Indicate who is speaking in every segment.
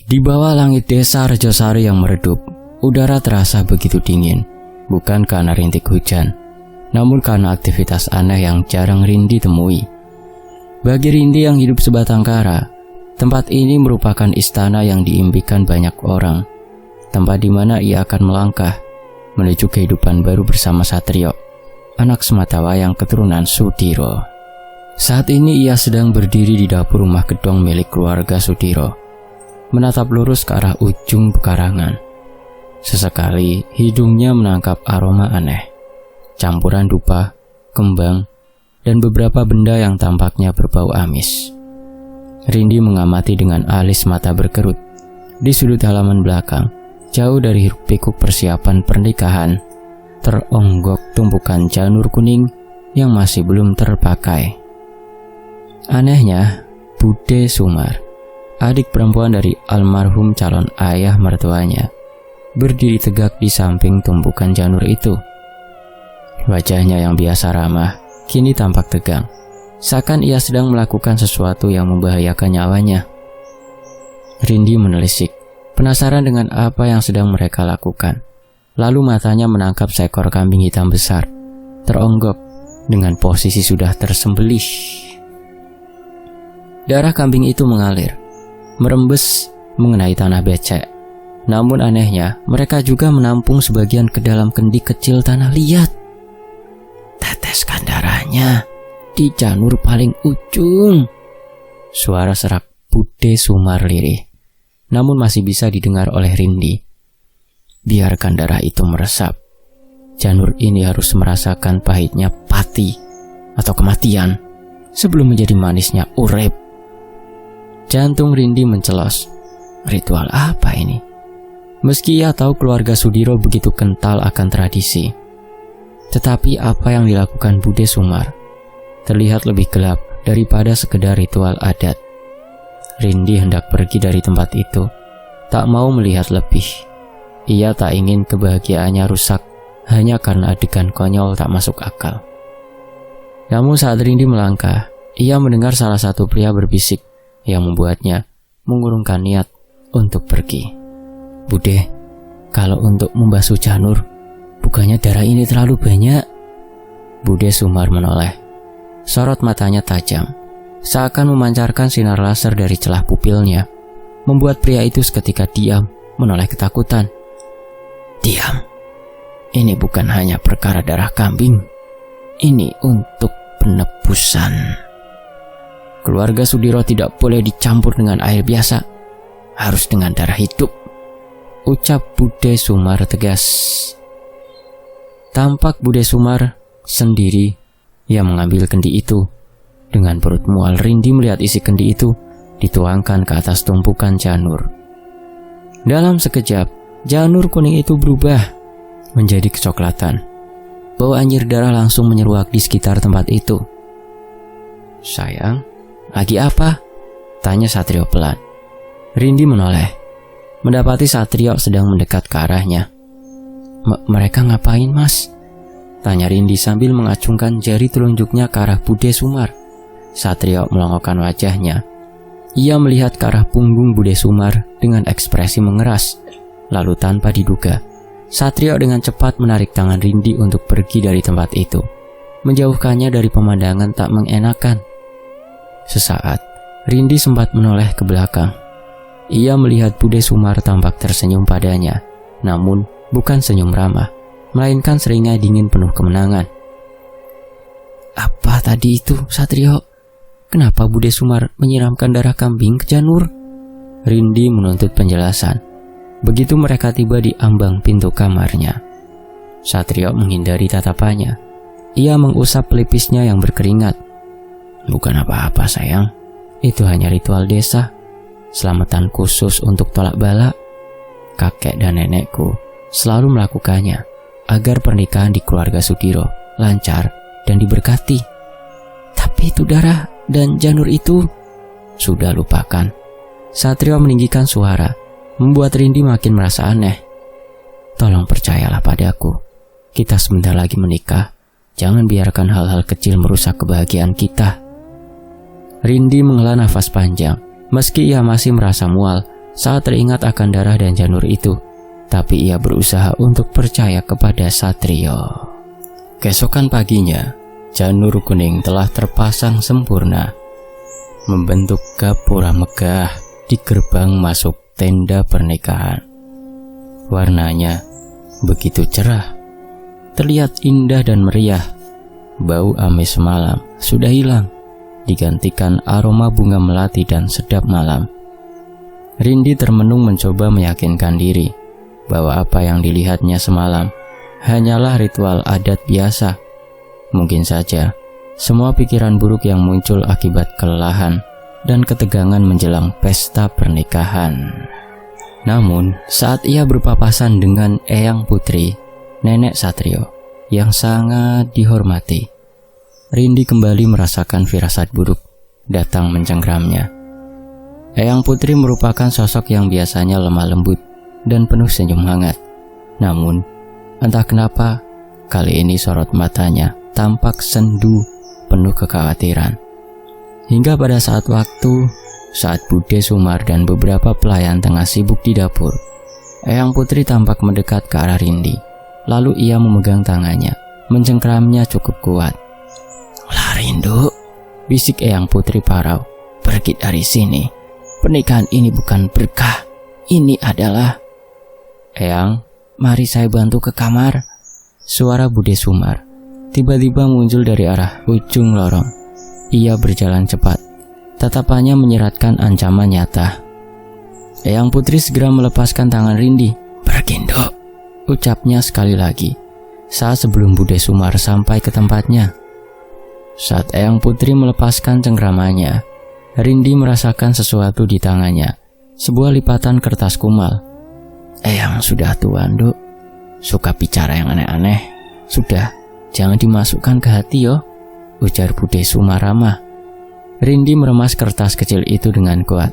Speaker 1: Di bawah langit desa Rejosari yang meredup, udara terasa begitu dingin, bukan karena rintik hujan, namun karena aktivitas aneh yang jarang Rindi temui. Bagi Rindi yang hidup sebatang kara, tempat ini merupakan istana yang diimpikan banyak orang, tempat di mana ia akan melangkah menuju kehidupan baru bersama Satrio, anak sematawayang keturunan Sudiro. Saat ini ia sedang berdiri di dapur rumah gedong milik keluarga Sudiro, menatap lurus ke arah ujung pekarangan. Sesekali hidungnya menangkap aroma aneh, campuran dupa, kembang, dan beberapa benda yang tampaknya berbau amis. Rindi mengamati dengan alis mata berkerut. Di sudut halaman belakang, jauh dari hiruk-pikuk persiapan pernikahan, teronggok tumpukan janur kuning yang masih belum terpakai. Anehnya, Bude Sumar, adik perempuan dari almarhum calon ayah mertuanya, berdiri tegak di samping tumpukan janur itu. Wajahnya yang biasa ramah kini tampak tegang, seakan ia sedang melakukan sesuatu yang membahayakan nyawanya. Rindi menelisik, penasaran dengan apa yang sedang mereka lakukan. Lalu matanya menangkap seekor kambing hitam besar, teronggok dengan posisi sudah tersembelih. Darah kambing itu mengalir, merembes mengenai tanah becek. Namun anehnya, mereka juga menampung sebagian ke dalam kendi kecil tanah liat. Teteskan darahnya di janur paling ujung. Suara serak Bude Sumar lirih, namun masih bisa didengar oleh Rindi. Biarkan darah itu meresap. Janur ini harus merasakan pahitnya pati atau kematian sebelum menjadi manisnya urip. Jantung Rindi mencelos. Ritual apa ini? Meski ia tahu keluarga Sudiro begitu kental akan tradisi, tetapi apa yang dilakukan Bude Sumar terlihat lebih gelap daripada sekedar ritual adat. Rindi hendak pergi dari tempat itu, tak mau melihat lebih. Ia tak ingin kebahagiaannya rusak hanya karena adegan konyol tak masuk akal. Namun saat Rindi melangkah, ia mendengar salah satu pria berbisik yang membuatnya mengurungkan niat untuk pergi. Bude, kalau untuk membasuh janur, bukannya darah ini terlalu banyak? Bude Sumar menoleh. Sorot matanya tajam, seakan memancarkan sinar laser dari celah pupilnya, membuat pria itu seketika diam, menoleh ketakutan. Diam. Ini bukan hanya perkara darah kambing. Ini untuk penebusan. Keluarga Sudiro tidak boleh dicampur dengan air biasa, harus dengan darah hidup, ucap Bude Sumar tegas. Tampak Bude Sumar sendiri yang mengambil kendi itu. Dengan perut mual, Rindi melihat isi kendi itu dituangkan ke atas tumpukan janur. Dalam sekejap, janur kuning itu berubah menjadi kecoklatan. Bau anjir darah langsung menyeruak di sekitar tempat itu. Sayang, lagi apa? Tanya Satrio pelan. Rindi menoleh, mendapati Satrio sedang mendekat ke arahnya. Mereka ngapain, Mas? Tanya Rindi sambil mengacungkan jari telunjuknya ke arah Bude Sumar. Satrio melongokkan wajahnya. Ia melihat ke arah punggung Bude Sumar dengan ekspresi mengeras. Lalu tanpa diduga, Satrio dengan cepat menarik tangan Rindi untuk pergi dari tempat itu, menjauhkannya dari pemandangan tak mengenakan. Sesaat, Rindi sempat menoleh ke belakang. Ia melihat Bude Sumar tampak tersenyum padanya, namun bukan senyum ramah, melainkan seringai dingin penuh kemenangan. Apa tadi itu, Satrio? Kenapa Bude Sumar menyiramkan darah kambing ke janur? Rindi menuntut penjelasan. Begitu mereka tiba di ambang pintu kamarnya, Satrio menghindari tatapannya. Ia mengusap pelipisnya yang berkeringat. Bukan apa-apa sayang, itu hanya ritual desa, selamatan khusus untuk tolak bala. Kakek dan nenekku selalu melakukannya agar pernikahan di keluarga Sudiro lancar dan diberkati. Tapi itu darah dan janur itu, sudah lupakan. Satrio meninggikan suara, membuat Rindi makin merasa aneh. Tolong percayalah padaku, kita sebentar lagi menikah. Jangan biarkan hal-hal kecil merusak kebahagiaan kita. Rindi menghela nafas panjang. Meski ia masih merasa mual, saat teringat akan darah dan janur itu, tapi ia berusaha untuk percaya kepada Satrio. Keesokan paginya, janur kuning telah terpasang sempurna, membentuk gapura megah di gerbang masuk tenda pernikahan. Warnanya begitu cerah, terlihat indah dan meriah. Bau amis malam sudah hilang, digantikan aroma bunga melati dan sedap malam. Rindi termenung mencoba meyakinkan diri bahwa apa yang dilihatnya semalam hanyalah ritual adat biasa. Mungkin saja semua pikiran buruk yang muncul akibat kelelahan dan ketegangan menjelang pesta pernikahan. Namun, saat ia berpapasan dengan Eyang Putri, nenek Satrio, yang sangat dihormati, Rindi kembali merasakan firasat buruk datang mencengkramnya. Eyang Putri merupakan sosok yang biasanya lemah lembut dan penuh senyum hangat. Namun, entah kenapa, kali ini sorot matanya tampak sendu penuh kekhawatiran. Hingga pada saat Bude Sumar dan beberapa pelayan tengah sibuk di dapur, Eyang Putri tampak mendekat ke arah Rindi. Lalu ia memegang tangannya, mencengkramnya cukup kuat. "Ulah Rindu," bisik Eyang Putri parau, "pergi dari sini. Pernikahan ini bukan berkah. Ini adalah..." "Eyang, mari saya bantu ke kamar." Suara Bude Sumar tiba-tiba muncul dari arah ujung lorong. Ia berjalan cepat, tatapannya menyeratkan ancaman nyata. Eyang Putri segera melepaskan tangan Rindi. "Pergi, Nduk," ucapnya sekali lagi, saat sebelum Bude Sumar sampai ke tempatnya. Saat Eyang Putri melepaskan cengkramannya, Rindi merasakan sesuatu di tangannya, sebuah lipatan kertas kumal. "Eyang sudah tua, Nduk. Suka bicara yang aneh-aneh. Sudah, jangan dimasukkan ke hati yo," ujar Bude Sumar ramah. Rindi meremas kertas kecil itu dengan kuat.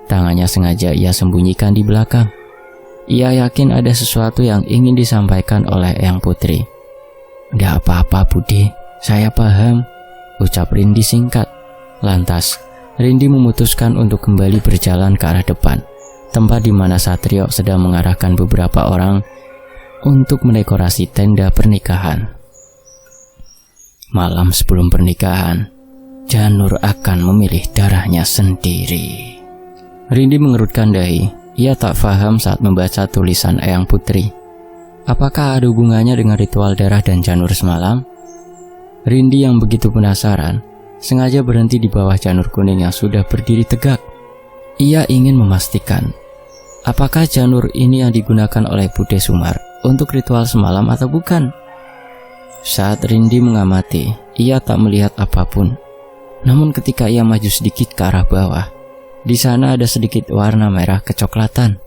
Speaker 1: Tangannya sengaja ia sembunyikan di belakang. Ia yakin ada sesuatu yang ingin disampaikan oleh Eyang Putri. "Tidak apa-apa Bude, saya paham," ucap Rindi singkat. Lantas, Rindi memutuskan untuk kembali berjalan ke arah depan, tempat di mana Satrio sedang mengarahkan beberapa orang untuk mendekorasi tenda pernikahan. Malam sebelum pernikahan, Janur akan memilih darahnya sendiri. Rindi mengerutkan dahi. Ia tak paham saat membaca tulisan Eyang Putri. Apakah ada hubungannya dengan ritual darah dan janur semalam? Rindi yang begitu penasaran, sengaja berhenti di bawah janur kuning yang sudah berdiri tegak. Ia ingin memastikan, apakah janur ini yang digunakan oleh Bude Sumar untuk ritual semalam atau bukan? Saat Rindi mengamati, ia tak melihat apapun. Namun ketika ia maju sedikit ke arah bawah, di sana ada sedikit warna merah kecoklatan.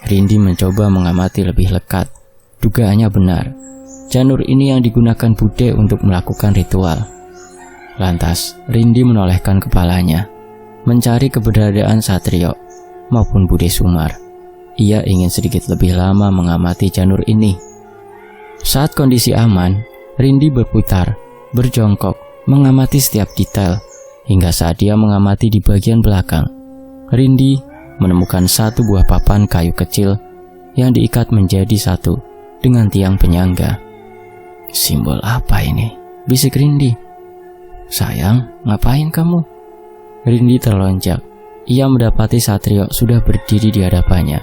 Speaker 1: Rindi mencoba mengamati lebih lekat. Dugaannya benar, janur ini yang digunakan Bude untuk melakukan ritual. Lantas, Rindi menolehkan kepalanya, mencari keberadaan Satrio maupun Bude Sumar. Ia ingin sedikit lebih lama mengamati janur ini. Saat kondisi aman, Rindi berputar, berjongkok, mengamati setiap detail, hingga saat dia mengamati di bagian belakang, Rindi menemukan satu buah papan kayu kecil yang diikat menjadi satu dengan tiang penyangga. "Simbol apa ini?" bisik Rindi. "Sayang, ngapain kamu?" Rindi terlonjak. Ia mendapati Satrio sudah berdiri di hadapannya.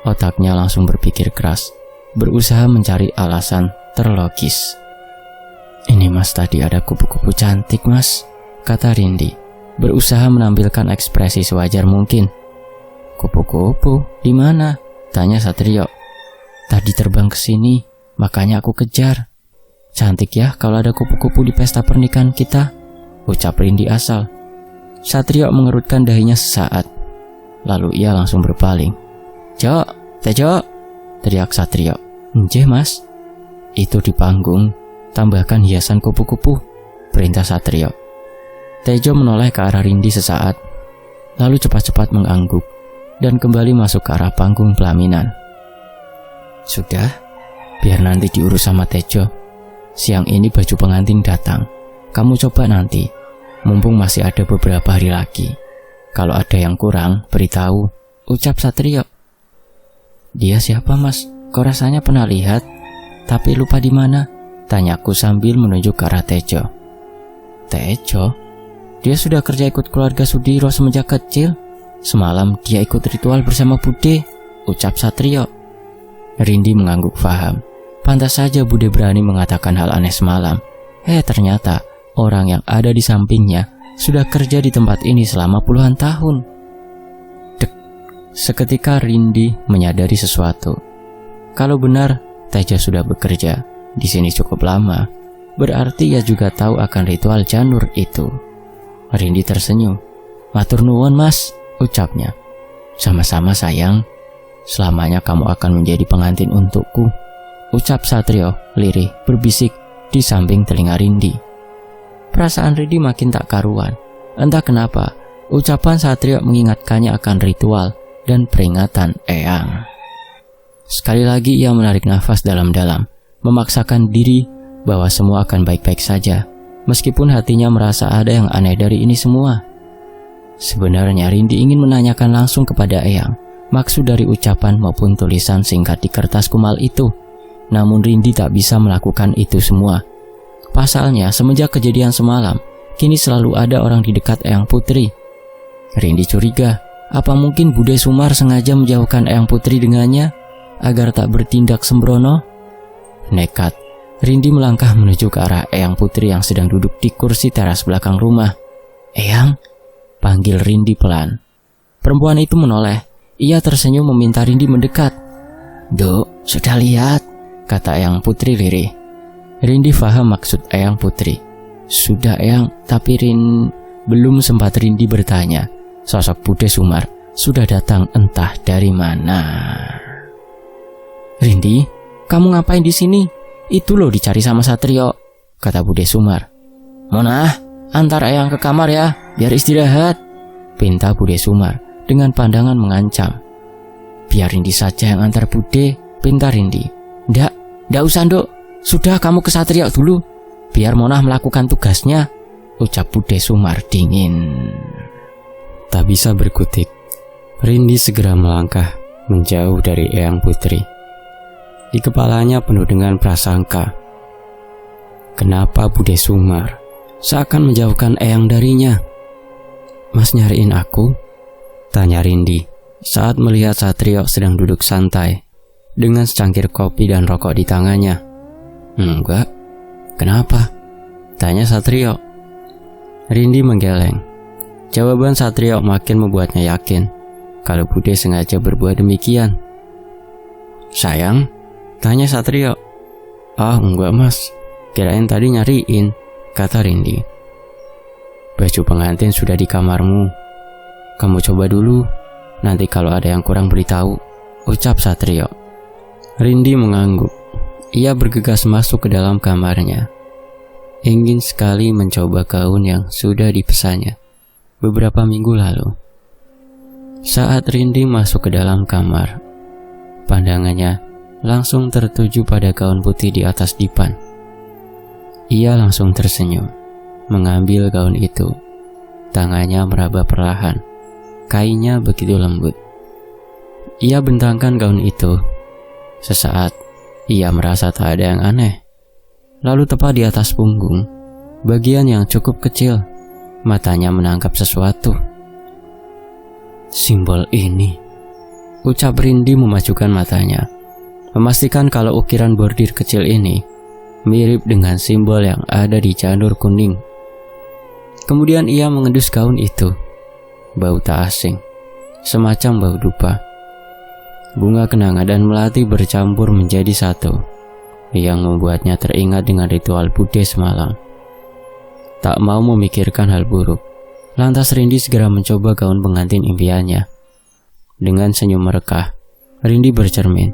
Speaker 1: Otaknya langsung berpikir keras, berusaha mencari alasan terlogis. "Ini mas, tadi ada kupu-kupu cantik mas," kata Rindi, berusaha menampilkan ekspresi sewajar mungkin. "Kupu-kupu di mana?" tanya Satrio. "Tadi terbang ke sini, makanya aku kejar." "Cantik ya kalau ada kupu-kupu di pesta pernikahan kita," ucap Rindi asal. Satrio mengerutkan dahinya sesaat, lalu ia langsung berpaling. "Jo, Tejo!" teriak Satrio. "Nggih mas." "Itu di panggung, tambahkan hiasan kupu-kupu," perintah Satrio. Tejo menoleh ke arah Rindi sesaat, lalu cepat-cepat mengangguk dan kembali masuk ke arah panggung pelaminan. "Sudah, biar nanti diurus sama Tejo. Siang ini baju pengantin datang. Kamu coba nanti, mumpung masih ada beberapa hari lagi. Kalau ada yang kurang, beritahu," ucap Satrio. Dia siapa mas? Kok rasanya pernah lihat, tapi lupa di mana? Tanyaku sambil menunjuk ke arah Tejo. Tejo? Dia sudah kerja ikut keluarga Sudiro semenjak kecil. Semalam dia ikut ritual bersama Bude, ucap Satrio. Rindi mengangguk faham. Pantas saja Bude berani mengatakan hal aneh semalam. Ternyata orang yang ada di sampingnya sudah kerja di tempat ini selama puluhan tahun. Dek, seketika Rindi menyadari sesuatu. Kalau benar Tejo sudah bekerja di sini cukup lama, berarti ia juga tahu akan ritual janur itu. Rindi tersenyum. Matur nuwun mas, ucapnya. Sama-sama sayang, selamanya kamu akan menjadi pengantin untukku, ucap Satrio lirih berbisik di samping telinga Rindi. Perasaan Rindi makin tak karuan. Entah kenapa, ucapan Satrio mengingatkannya akan ritual dan peringatan Eyang. Sekali lagi ia menarik nafas dalam-dalam, memaksakan diri bahwa semua akan baik-baik saja, meskipun hatinya merasa ada yang aneh dari ini semua. Sebenarnya Rindi ingin menanyakan langsung kepada Eyang maksud dari ucapan maupun tulisan singkat di kertas kumal itu. Namun Rindi tak bisa melakukan itu semua. Pasalnya semenjak kejadian semalam, kini selalu ada orang di dekat Eyang Putri. Rindi curiga, apa mungkin Bude Sumar sengaja menjauhkan Eyang Putri dengannya agar tak bertindak sembrono? Nekat, Rindi melangkah menuju ke arah Eyang Putri yang sedang duduk di kursi teras belakang rumah. Eyang, panggil Rindi pelan. Perempuan itu menoleh. Ia tersenyum meminta Rindi mendekat. Duk, sudah lihat, kata Eyang Putri lirih. Rindi faham maksud Eyang Putri. Sudah Eyang, tapi belum sempat Rindi bertanya, sosok Bude Sumar sudah datang entah dari mana. Rindi, kamu ngapain di sini? Itu loh dicari sama Satrio, kata Bude Sumar. Mona, antar Eyang ke kamar ya, biar istirahat, pinta Bude Sumar dengan pandangan mengancam. Biar Rindi saja yang antar Bude, pinta Rindi. Ndak usah Nduk, sudah kamu ke Satrio dulu, biar Mona melakukan tugasnya, ucap Bude Sumar dingin. Tak bisa berkutik, Rindi segera melangkah menjauh dari Eyang Putri. Di kepalanya penuh dengan prasangka. Kenapa Bude Sumar seakan menjauhkan Eyang darinya? Mas nyariin aku? Tanya Rindi saat melihat Satrio sedang duduk santai dengan secangkir kopi dan rokok di tangannya. Enggak. Kenapa? Tanya Satrio. Rindi menggeleng. Jawaban Satrio makin membuatnya yakin kalau Bude sengaja berbuat demikian. Sayang? Tanya Satrio. Enggak mas, kirain tadi nyariin, kata Rindi. Baju pengantin sudah di kamarmu. Kamu coba dulu, nanti kalau ada yang kurang beritahu, ucap Satrio. Rindi mengangguk. Ia bergegas masuk ke dalam kamarnya. Ingin sekali mencoba gaun yang sudah dipesannya beberapa minggu lalu. Saat Rindi masuk ke dalam kamar, pandangannya langsung tertuju pada gaun putih di atas dipan. Ia langsung tersenyum, mengambil gaun itu. Tangannya meraba perlahan, kainnya begitu lembut. Ia bentangkan gaun itu. Sesaat, ia merasa tak ada yang aneh. Lalu tepat di atas punggung, bagian yang cukup kecil, matanya menangkap sesuatu. Simbol ini, ucap Rindi memajukan matanya, memastikan kalau ukiran bordir kecil ini mirip dengan simbol yang ada di janur kuning. Kemudian ia mengendus gaun itu. Bau tak asing, semacam bau dupa. Bunga kenanga dan melati bercampur menjadi satu, yang membuatnya teringat dengan ritual Bude semalam. Tak mau memikirkan hal buruk, lantas Rindi segera mencoba gaun pengantin impiannya. Dengan senyum merekah, Rindi bercermin.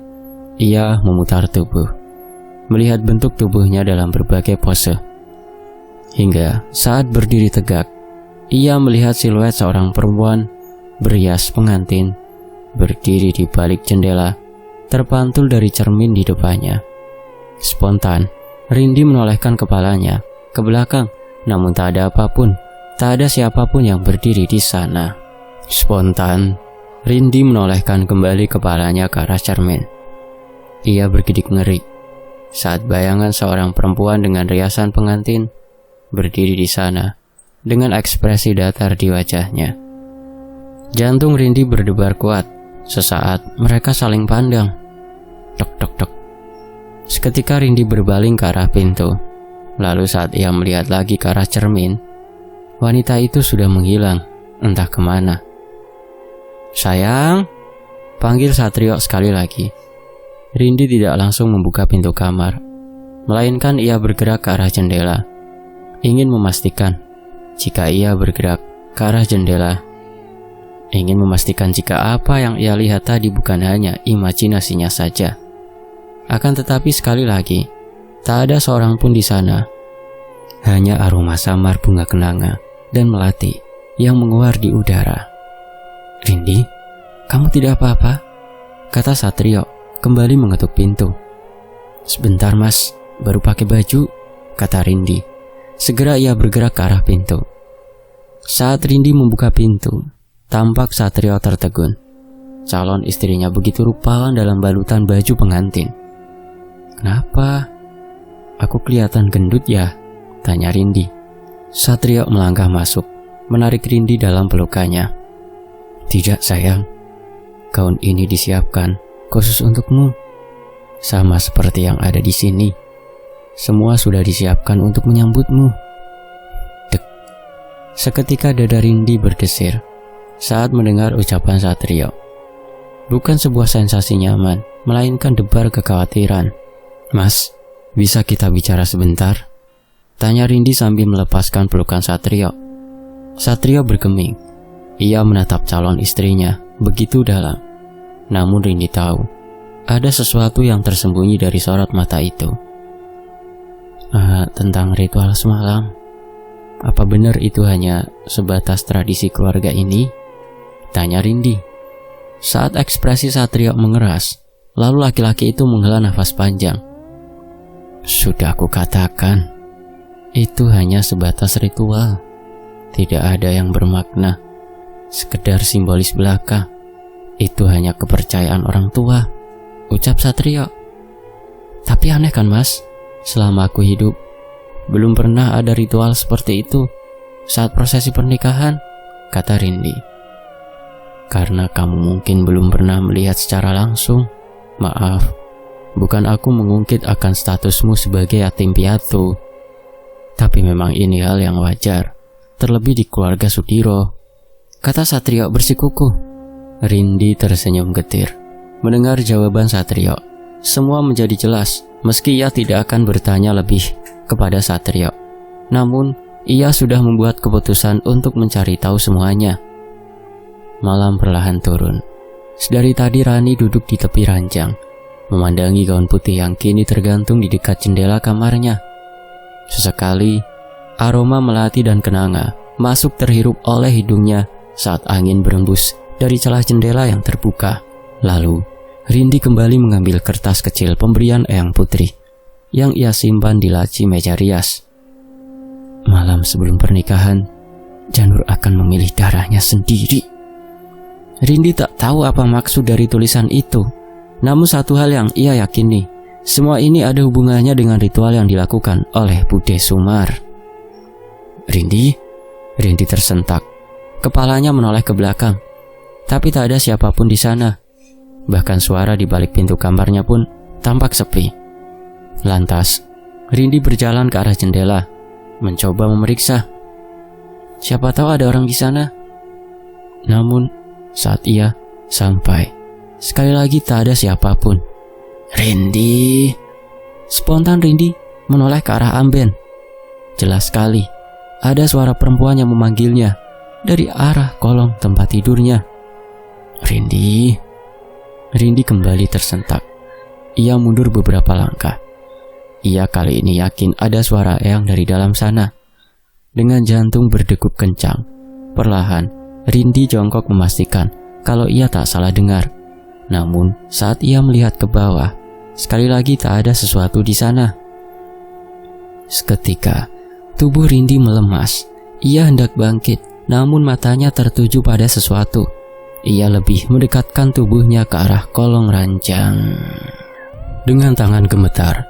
Speaker 1: Ia memutar tubuh, melihat bentuk tubuhnya dalam berbagai pose. Hingga saat berdiri tegak, ia melihat siluet seorang perempuan berhias pengantin berdiri di balik jendela, terpantul dari cermin di depannya. Spontan, Rindi menolehkan kepalanya ke belakang, namun tak ada apapun, tak ada siapapun yang berdiri di sana. Spontan, Rindi menolehkan kembali kepalanya ke arah cermin. Ia bergidik ngeri saat bayangan seorang perempuan dengan riasan pengantin berdiri di sana dengan ekspresi datar di wajahnya. Jantung Rindi berdebar kuat. Sesaat mereka saling pandang. Tek tek tek. Seketika Rindi berbaling ke arah pintu. Lalu saat ia melihat lagi ke arah cermin, wanita itu sudah menghilang, entah kemana. "Sayang," panggil Satrio sekali lagi. Rindi tidak langsung membuka pintu kamar, melainkan ia bergerak ke arah jendela, ingin memastikan jika ia bergerak ke arah jendela, ingin memastikan jika apa yang ia lihat tadi bukan hanya imajinasinya saja. Akan tetapi sekali lagi, tak ada seorang pun di sana. Hanya aroma samar bunga kenanga dan melati yang menguar di udara. "Rindi, kamu tidak apa-apa?" kata Satrio kembali mengetuk pintu. "Sebentar mas, baru pakai baju," kata Rindi. Segera ia bergerak ke arah pintu. Saat Rindi membuka pintu, tampak Satrio tertegun. Calon istrinya begitu rupawan dalam balutan baju pengantin. "Kenapa? Aku kelihatan gendut ya?" tanya Rindi. Satrio melangkah masuk, menarik Rindi dalam pelukannya. "Tidak sayang, gaun ini disiapkan khusus untukmu. Sama seperti yang ada di sini. Semua sudah disiapkan untuk menyambutmu." Dek. Seketika dada Rindi bergeser saat mendengar ucapan Satrio. Bukan sebuah sensasi nyaman, melainkan debar kekhawatiran. "Mas, bisa kita bicara sebentar?" tanya Rindi sambil melepaskan pelukan Satrio. Satrio bergeming. Ia menatap calon istrinya begitu dalam. Namun Rindi tahu, ada sesuatu yang tersembunyi dari sorot mata itu. Tentang ritual semalam, apa benar itu hanya sebatas tradisi keluarga ini?" tanya Rindi. Saat ekspresi Satrio mengeras, lalu laki-laki itu menghela nafas panjang. "Sudah aku katakan, itu hanya sebatas ritual. Tidak ada yang bermakna, sekedar simbolis belaka. Itu hanya kepercayaan orang tua," ucap Satrio. "Tapi aneh kan mas, selama aku hidup, belum pernah ada ritual seperti itu saat prosesi pernikahan," kata Rindi. "Karena kamu mungkin belum pernah melihat secara langsung. Maaf, bukan aku mengungkit akan statusmu sebagai yatim piatu. Tapi memang ini hal yang wajar, terlebih di keluarga Sudiro," kata Satrio bersikukuh. Rindi tersenyum getir mendengar jawaban Satrio. Semua menjadi jelas, meski ia tidak akan bertanya lebih kepada Satrio. Namun, ia sudah membuat keputusan untuk mencari tahu semuanya. Malam perlahan turun. Sedari tadi Rani duduk di tepi ranjang, memandangi gaun putih yang kini tergantung di dekat jendela kamarnya. Sesekali, aroma melati dan kenanga masuk terhirup oleh hidungnya saat angin berembus dari celah jendela yang terbuka. Lalu, Rindi kembali mengambil kertas kecil pemberian Eyang Putri yang ia simpan di laci meja rias. Malam sebelum pernikahan, Janur akan memilih darahnya sendiri. Rindi tak tahu apa maksud dari tulisan itu. Namun satu hal yang ia yakini, semua ini ada hubungannya dengan ritual yang dilakukan oleh Bude Sumar. Rindi tersentak. Kepalanya menoleh ke belakang. Tapi tak ada siapapun di sana. Bahkan suara di balik pintu kamarnya pun tampak sepi. Lantas, Rindi berjalan ke arah jendela, mencoba memeriksa. Siapa tahu ada orang di sana. Namun, saat ia sampai, sekali lagi tak ada siapapun. Rindi. Spontan Rindi menoleh ke arah amben. Jelas sekali, ada suara perempuan yang memanggilnya dari arah kolong tempat tidurnya. Rindi kembali tersentak. Ia mundur beberapa langkah. Ia kali ini yakin ada suara Eyang dari dalam sana. Dengan jantung berdegup kencang, perlahan Rindi jongkok memastikan kalau ia tak salah dengar. Namun saat ia melihat ke bawah, sekali lagi tak ada sesuatu di sana. Seketika tubuh Rindi melemas. Ia hendak bangkit, namun matanya tertuju pada sesuatu. ia lebih mendekatkan tubuhnya ke arah kolong ranjang. Dengan tangan gemetar,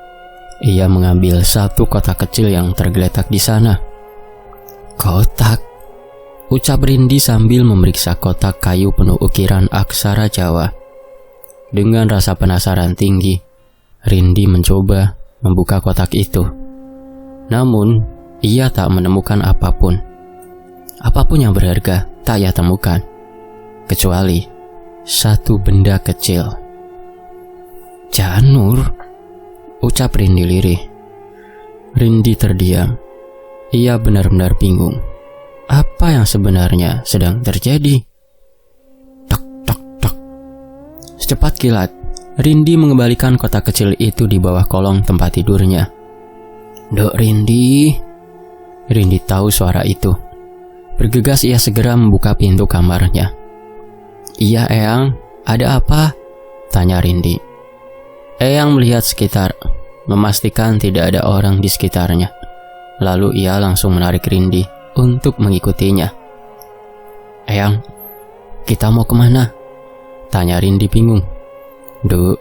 Speaker 1: ia mengambil satu kotak kecil yang tergeletak di sana. "Kotak," ucap Rindi sambil memeriksa kotak kayu penuh ukiran aksara Jawa. Dengan rasa penasaran tinggi, Rindi mencoba membuka kotak itu. Namun, ia tak menemukan apapun. Apapun yang berharga tak ia temukan, kecuali satu benda kecil. "Janur," ucap Rindi lirih. Rindi terdiam. Ia benar-benar bingung. Apa yang sebenarnya sedang terjadi? Tok, tok, tok. Secepat kilat, Rindi mengembalikan kotak kecil itu di bawah kolong tempat tidurnya. "Dok Rindi." Rindi tahu suara itu. Bergegas ia segera membuka pintu kamarnya. "Iya Eyang, ada apa?" tanya Rindi. Eyang melihat sekitar, memastikan tidak ada orang di sekitarnya. Lalu ia langsung menarik Rindi untuk mengikutinya. "Eyang, kita mau kemana?" tanya Rindi bingung. "Duk,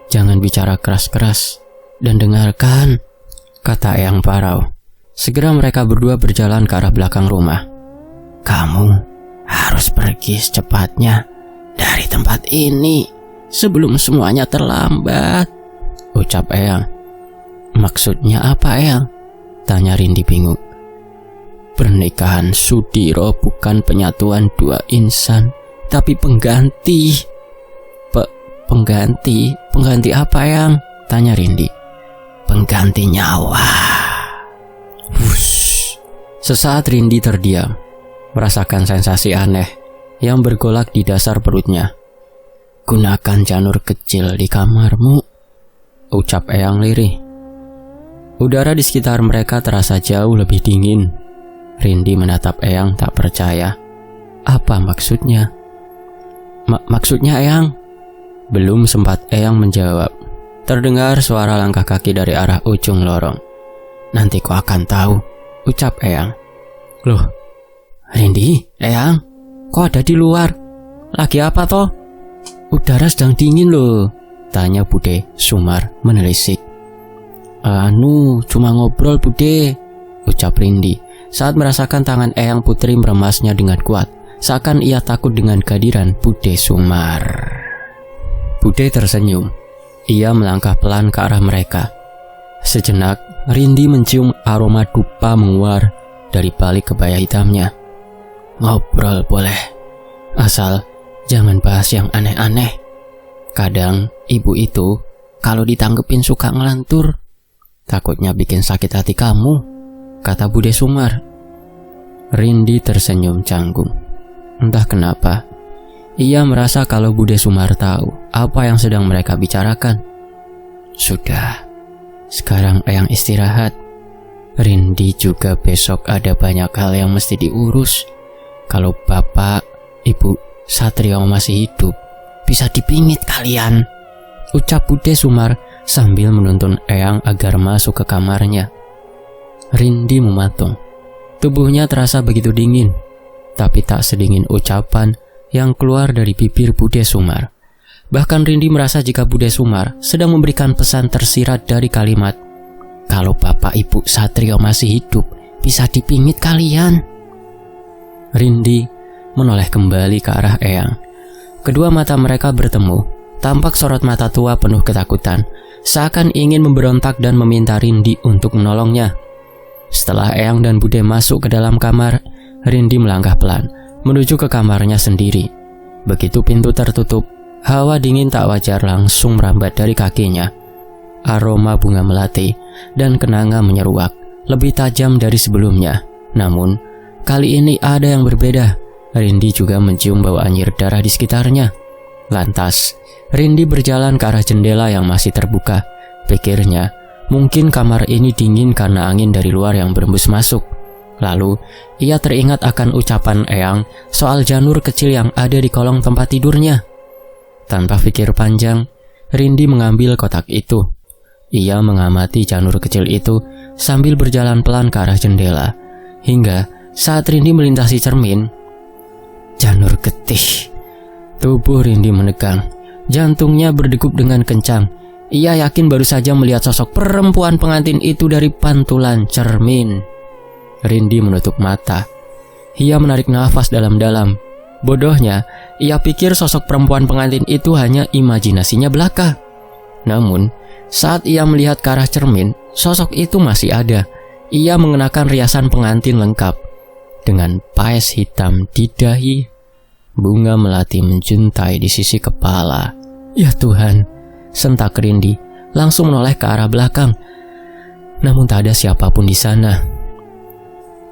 Speaker 1: jangan bicara keras-keras dan dengarkan," kata Eyang parau. Segera mereka berdua berjalan ke arah belakang rumah. "Kamu harus pergi secepatnya dari tempat ini sebelum semuanya terlambat," ucap Eyang. "Maksudnya apa Eyang?" tanya Rindi bingung. "Pernikahan Sudiro bukan penyatuan dua insan, tapi pengganti." Pengganti apa Eyang?" tanya Rindi. "Pengganti nyawa." Wush. Sesaat Rindi terdiam, merasakan sensasi aneh yang bergolak di dasar perutnya. "Gunakan janur kecil di kamarmu," ucap Eyang lirih. Udara di sekitar mereka terasa jauh lebih dingin. Rindi menatap Eyang tak percaya. "Apa maksudnya?" Maksudnya Eyang?" Belum sempat Eyang menjawab, terdengar suara langkah kaki dari arah ujung lorong. "Nanti kau akan tahu," ucap Eyang. "Loh, Rindi, Eyang, kok ada di luar? Lagi apa toh?" "Udara sedang dingin loh," tanya Bude Sumar menelisik. Cuma ngobrol Bude," ucap Rindi saat merasakan tangan Eyang Putri meremasnya dengan kuat, seakan ia takut dengan kehadiran Bude Sumar. Bude tersenyum. Ia melangkah pelan ke arah mereka. Sejenak, Rindi mencium aroma dupa menguar dari balik kebaya hitamnya. "Ngobrol boleh, asal jangan bahas yang aneh-aneh. Kadang ibu itu kalau ditanggepin suka ngelantur. Takutnya bikin sakit hati kamu," kata Bude Sumar. Rindi tersenyum canggung. Entah kenapa, ia merasa kalau Bude Sumar tahu apa yang sedang mereka bicarakan. "Sudah, sekarang Eyang istirahat. Rindi juga besok ada banyak hal yang mesti diurus. Kalau bapak, ibu Satrio masih hidup, bisa dipingit kalian," ucap Bude Sumar sambil menuntun Eyang agar masuk ke kamarnya. Rindi mematung. Tubuhnya terasa begitu dingin, tapi tak sedingin ucapan yang keluar dari bibir Bude Sumar. Bahkan Rindi merasa jika Bude Sumar sedang memberikan pesan tersirat dari kalimat, "Kalau bapak ibu Satrio masih hidup, bisa dipingit kalian." Rindi menoleh kembali ke arah Eyang. Kedua mata mereka bertemu. Tampak sorot mata tua penuh ketakutan, seakan ingin memberontak dan meminta Rindi untuk menolongnya. Setelah Eyang dan Bude masuk ke dalam kamar, Rindi melangkah pelan menuju ke kamarnya sendiri. Begitu pintu tertutup, hawa dingin tak wajar langsung merambat dari kakinya. Aroma bunga melati dan kenanga menyeruak, lebih tajam dari sebelumnya. Namun, kali ini ada yang berbeda. Rindi juga mencium bau anyir darah di sekitarnya. Lantas, Rindi berjalan ke arah jendela yang masih terbuka. Pikirnya, mungkin kamar ini dingin karena angin dari luar yang berembus masuk. Lalu, ia teringat akan ucapan Eyang soal janur kecil yang ada di kolong tempat tidurnya. Tanpa pikir panjang, Rindi mengambil kotak itu. Ia mengamati janur kecil itu sambil berjalan pelan ke arah jendela. Hingga saat Rindi melintasi cermin, "Janur getih, Tubuh Rindi menegang. Jantungnya berdegup dengan kencang. Ia yakin baru saja melihat sosok perempuan pengantin itu dari pantulan cermin. Rindi menutup mata. Ia menarik nafas dalam-dalam. Bodohnya, ia pikir sosok perempuan pengantin itu hanya imajinasinya belaka. Namun, saat ia melihat ke arah cermin, sosok itu masih ada. Ia mengenakan riasan pengantin lengkap. Dengan paes hitam di dahi, bunga melati menjuntai di sisi kepala. Ya Tuhan, sentak Rindi, langsung menoleh ke arah belakang. Namun tak ada siapapun di sana.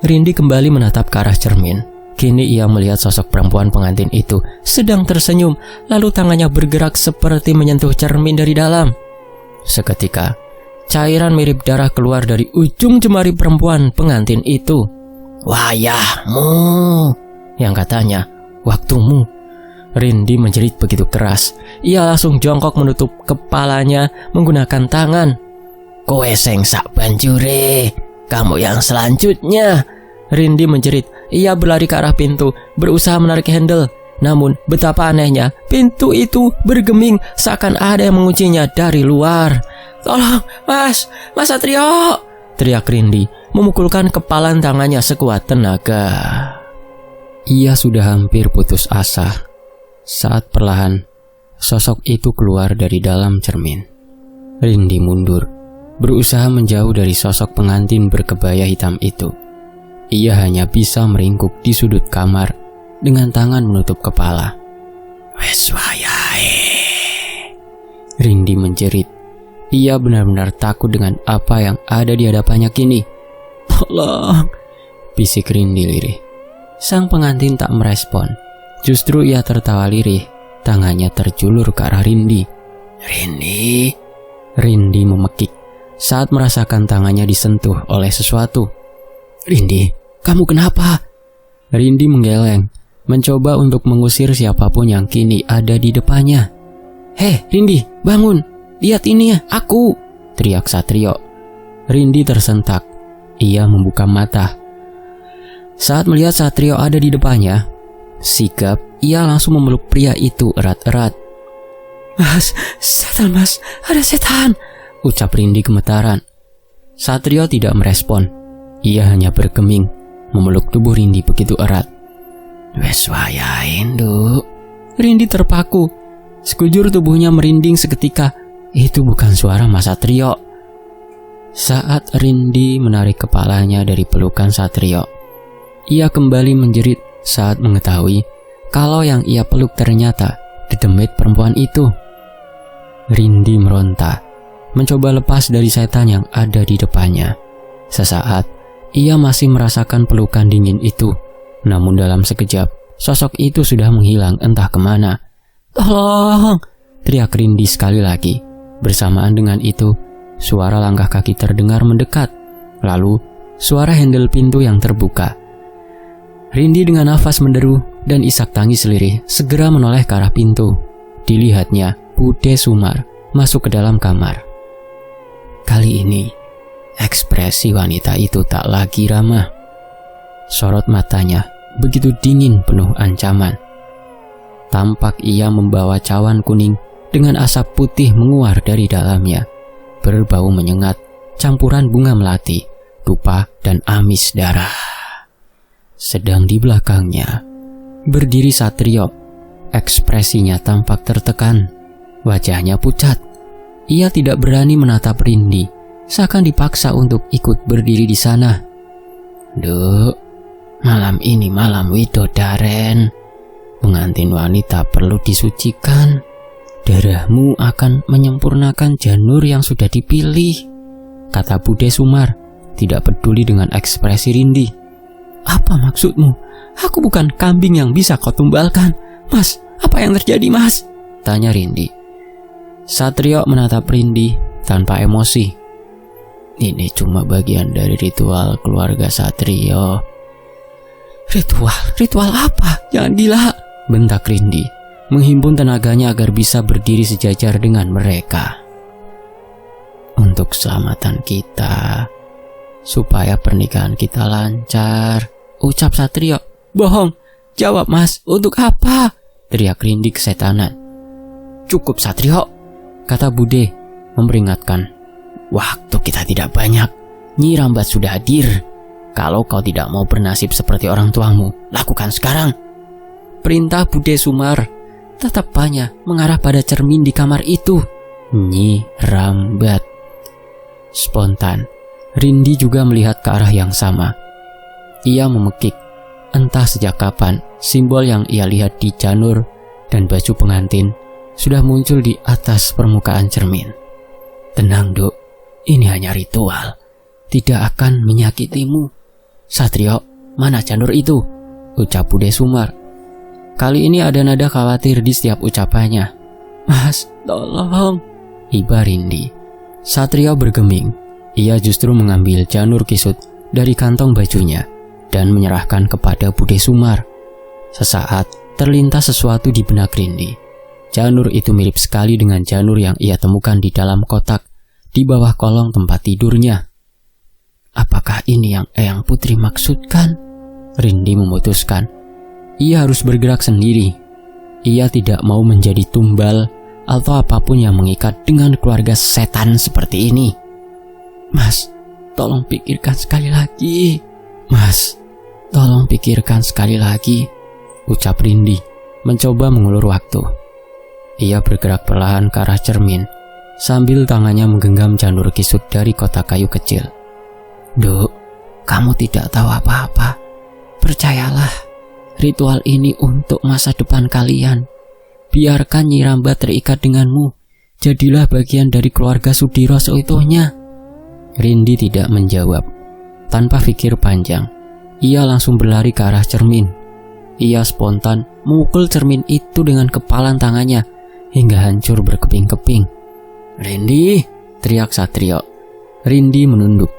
Speaker 1: Rindi kembali menatap ke arah cermin. Kini ia melihat sosok perempuan pengantin itu sedang tersenyum, lalu tangannya bergerak seperti menyentuh cermin dari dalam. Seketika, cairan mirip darah keluar dari ujung jemari perempuan pengantin itu. "Wayahmu," yang katanya, "waktumu." Rindi menjerit begitu keras. Ia langsung jongkok menutup kepalanya menggunakan tangan. "Kowe sing sak banjure, kamu yang selanjutnya." Rindi menjerit. Ia berlari ke arah pintu, berusaha menarik handle. Namun betapa anehnya, pintu itu bergeming seakan ada yang menguncinya dari luar. "Tolong, Mas Satrio!" teriak Rindi, memukulkan kepalan tangannya sekuat tenaga. Ia sudah hampir putus asa saat perlahan sosok itu keluar dari dalam cermin. Rindi mundur, berusaha menjauh dari sosok pengantin berkebaya hitam itu. Ia hanya bisa meringkuk di sudut kamar dengan tangan menutup kepala. "Wes wayahe," Rindi menjerit. Ia benar-benar takut dengan apa yang ada di hadapannya kini. "Tolong," bisik Rindi lirih. Sang pengantin tak merespon. Justru ia tertawa lirih. Tangannya terjulur ke arah Rindi. "Rindi," Rindi memekik saat merasakan tangannya disentuh oleh sesuatu. "Rindi, kamu kenapa?" Rindi menggeleng, mencoba untuk mengusir siapapun yang kini ada di depannya. "Hei, Rindi, bangun! Lihat ini ya, aku!" teriak Satrio. Rindi tersentak. Ia membuka mata. Saat melihat Satrio ada di depannya, sigap ia langsung memeluk pria itu erat-erat. "Mas, setan mas, ada setan!" ucap Rindi gemetaran. Satrio tidak merespon. Ia hanya bergeming, memeluk tubuh Rindi begitu erat. "Wes wayahe, Nduk." Rindi terpaku. Sekujur tubuhnya merinding seketika. Itu bukan suara Mas Satrio. Saat Rindi menarik kepalanya dari pelukan Satrio, ia kembali menjerit saat mengetahui kalau yang ia peluk ternyata dedemit perempuan itu. Rindi meronta, mencoba lepas dari setan yang ada di depannya. Sesaat, ia masih merasakan pelukan dingin itu. Namun dalam sekejap, sosok itu sudah menghilang entah kemana. "Tolong!" teriak Rindi sekali lagi. Bersamaan dengan itu, suara langkah kaki terdengar mendekat. Lalu, suara handle pintu yang terbuka. Rindi dengan nafas menderu dan isak tangis lirih segera menoleh ke arah pintu. Dilihatnya, Bude Sumar masuk ke dalam kamar. Kali ini, ekspresi wanita itu tak lagi ramah. Sorot matanya begitu dingin penuh ancaman. Tampak ia membawa cawan kuning dengan asap putih menguar dari dalamnya, berbau menyengat, campuran bunga melati, dupa, dan amis darah. Sedang di belakangnya berdiri Satrio. Ekspresinya tampak tertekan, wajahnya pucat. Ia tidak berani menatap Rindi, seakan dipaksa untuk ikut berdiri di sana. "Duk, malam ini malam widodaren. Pengantin wanita perlu disucikan. Darahmu akan menyempurnakan janur yang sudah dipilih," kata Bude Sumar, tidak peduli dengan ekspresi Rindi. "Apa maksudmu? Aku bukan kambing yang bisa kau tumbalkan. Mas, apa yang terjadi, Mas?" tanya Rindi. Satrio menatap Rindi tanpa emosi. "Ini cuma bagian dari ritual keluarga Satrio." Ritual apa? Jangan gila!" bentak Rindi, menghimpun tenaganya agar bisa berdiri sejajar dengan mereka. "Untuk keselamatan kita, supaya pernikahan kita lancar," ucap Satrio. "Bohong, jawab Mas, untuk apa?" teriak Rindi kesetanan. "Cukup Satrio," kata Bude memperingatkan. "Waktu kita tidak banyak. Nyi Rambat sudah hadir. Kalau kau tidak mau bernasib seperti orang tuamu, lakukan sekarang." Perintah Bude Sumar tatapannya mengarah pada cermin di kamar itu. Nyi Rambat. Spontan, Rindi juga melihat ke arah yang sama. Ia memekik. Entah sejak kapan, simbol yang ia lihat di janur dan baju pengantin sudah muncul di atas permukaan cermin. "Tenang, Duk. Ini hanya ritual. Tidak akan menyakitimu." "Satrio, mana janur itu?" ucap Bude Sumar. Kali ini ada nada khawatir di setiap ucapannya. "Mas, tolong," iba Rindi. Satrio bergeming. Ia justru mengambil janur kisut dari kantong bajunya dan menyerahkan kepada Bude Sumar. Sesaat terlintas sesuatu di benak Rindi. Janur itu mirip sekali dengan janur yang ia temukan di dalam kotak di bawah kolong tempat tidurnya. Apakah ini yang Eyang Putri maksudkan? Rindi memutuskan. Ia harus bergerak sendiri. Ia tidak mau menjadi tumbal atau apapun yang mengikat dengan keluarga setan seperti ini. "Mas, tolong pikirkan sekali lagi. Mas, tolong pikirkan sekali lagi," ucap Rindi, mencoba mengulur waktu. Ia bergerak perlahan ke arah cermin, sambil tangannya menggenggam janur kisut dari kotak kayu kecil. "Duk, kamu tidak tahu apa-apa. Percayalah, ritual ini untuk masa depan kalian. Biarkan Nyi Rambat terikat denganmu. Jadilah bagian dari keluarga Sudiro seutuhnya." Rindi tidak menjawab. Tanpa pikir panjang, ia langsung berlari ke arah cermin. Ia spontan memukul cermin itu dengan kepalan tangannya hingga hancur berkeping-keping. "Rindi!" teriak Satrio. Rindi menunduk,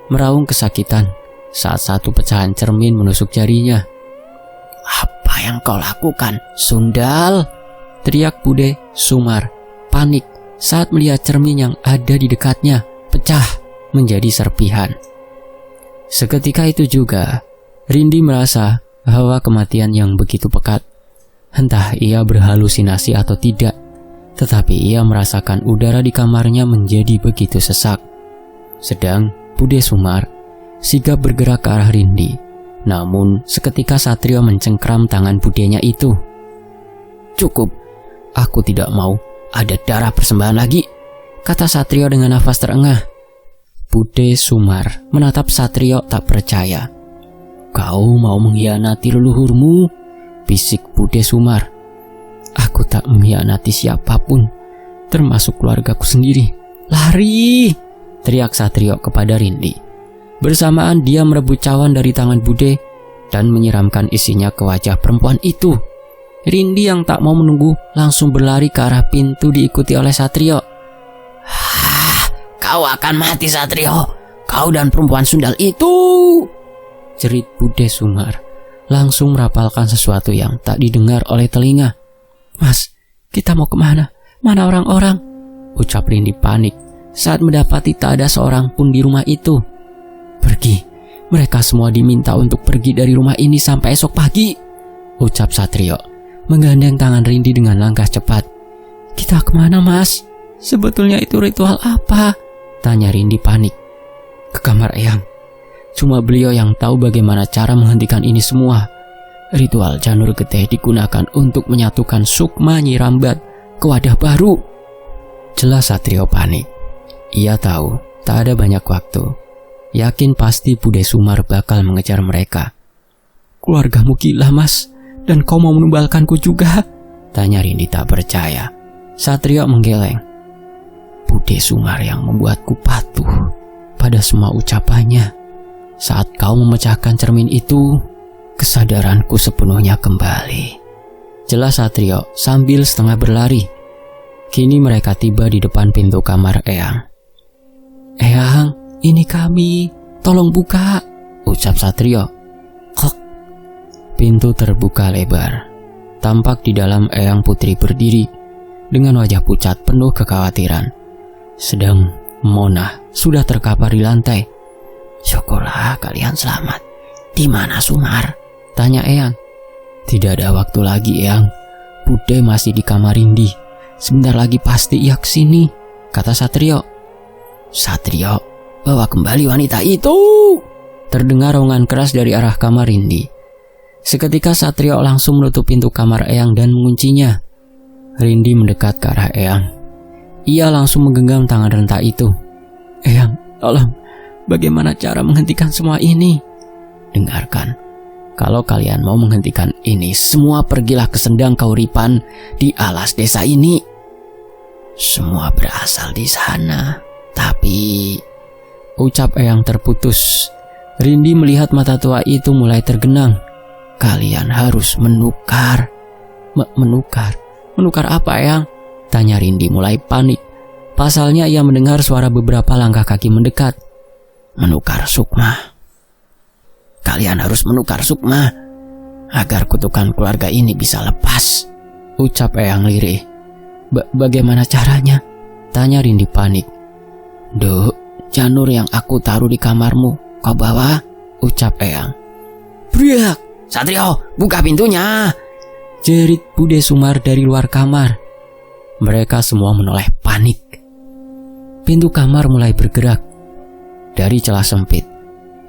Speaker 1: meraung kesakitan saat satu pecahan cermin menusuk jarinya. "Apa yang kau lakukan, Sundal?" teriak Bude Sumar, panik saat melihat cermin yang ada di dekatnya pecah menjadi serpihan. Seketika itu juga, Rindi merasa hawa kematian yang begitu pekat. Entah ia berhalusinasi atau tidak, tetapi ia merasakan udara di kamarnya menjadi begitu sesak. Sedang Bude Sumar sigap bergerak ke arah Rindi. Namun seketika Satrio mencengkram tangan budenya itu. "Cukup, aku tidak mau ada darah persembahan lagi," kata Satrio dengan nafas terengah. Bude Sumar menatap Satrio tak percaya. "Kau mau mengkhianati leluhurmu?" bisik Bude Sumar. "Aku tak mengkhianati siapapun, termasuk keluargaku sendiri." "Lari!" teriak Satrio kepada Rindi. Bersamaan dia merebut cawan dari tangan Bude dan menyiramkan isinya ke wajah perempuan itu. Rindi yang tak mau menunggu langsung berlari ke arah pintu diikuti oleh Satrio. "Kau akan mati, Satrio. Kau dan perempuan Sundal itu!" jerit Bude Sumar, langsung merapalkan sesuatu yang tak didengar oleh telinga. "Mas, kita mau kemana? Mana orang-orang?" ucap Rindi panik saat mendapati tak ada seorang pun di rumah itu. "Pergi. Mereka semua diminta untuk pergi dari rumah ini sampai esok pagi," ucap Satrio, menggandeng tangan Rindi dengan langkah cepat. "Kita kemana, Mas? Sebetulnya itu ritual apa?" tanya Rindi panik. "Ke kamar Eyang. Cuma beliau yang tahu bagaimana cara menghentikan ini semua. Ritual janur getih digunakan untuk menyatukan sukma Nyi Rambat ke wadah baru." Jelas Satrio panik. Ia tahu tak ada banyak waktu. Yakin pasti Bude Sumar bakal mengejar mereka. "Keluargamu gila, Mas, dan kau mau menumbalkanku juga?" tanya Rindi tak percaya. Satrio menggeleng. "Bude Sumar yang membuatku patuh pada semua ucapannya. Saat kau memecahkan cermin itu, kesadaranku sepenuhnya kembali," jelas Satrio sambil setengah berlari. Kini mereka tiba di depan pintu kamar Eyang. "Eyang, ini kami, tolong buka," ucap Satrio. Kok. Pintu terbuka lebar. Tampak di dalam Eyang Putri berdiri dengan wajah pucat penuh kekhawatiran. Sedang Mona sudah terkapar di lantai. "Syukurlah kalian selamat. Di mana Sumar?" tanya Eyang. "Tidak ada waktu lagi, Eyang. Bude masih di kamar Rindi. Sebentar lagi pasti ia kesini, kata Satrio. Satrio, bawa kembali wanita itu. Terdengar rongan keras dari arah kamar Rindi. Seketika Satrio langsung menutup pintu kamar Eyang dan menguncinya. Rindi mendekat ke arah Eyang. Ia langsung menggenggam tangan renta itu. Eyang, tolong, bagaimana cara menghentikan semua ini? Dengarkan, kalau kalian mau menghentikan ini, semua pergilah ke sendang kauripan di alas desa ini. Semua berasal di sana. Tapi, ucap Eyang terputus. Rindi melihat mata tua itu mulai tergenang. Kalian harus menukar. Menukar? Menukar apa, Eyang? Tanya Rindi mulai panik. Pasalnya ia mendengar suara beberapa langkah kaki mendekat. Menukar sukma. Kalian harus menukar sukma agar kutukan keluarga ini bisa lepas, ucap Eyang lirih. Bagaimana caranya? Tanya Rindi panik. Duh, janur yang aku taruh di kamarmu kau bawa, ucap Eyang. Briak! Satrio, buka pintunya! Jerit Bude Sumar dari luar kamar. Mereka semua menoleh panik. Pintu kamar mulai bergerak. Dari celah sempit,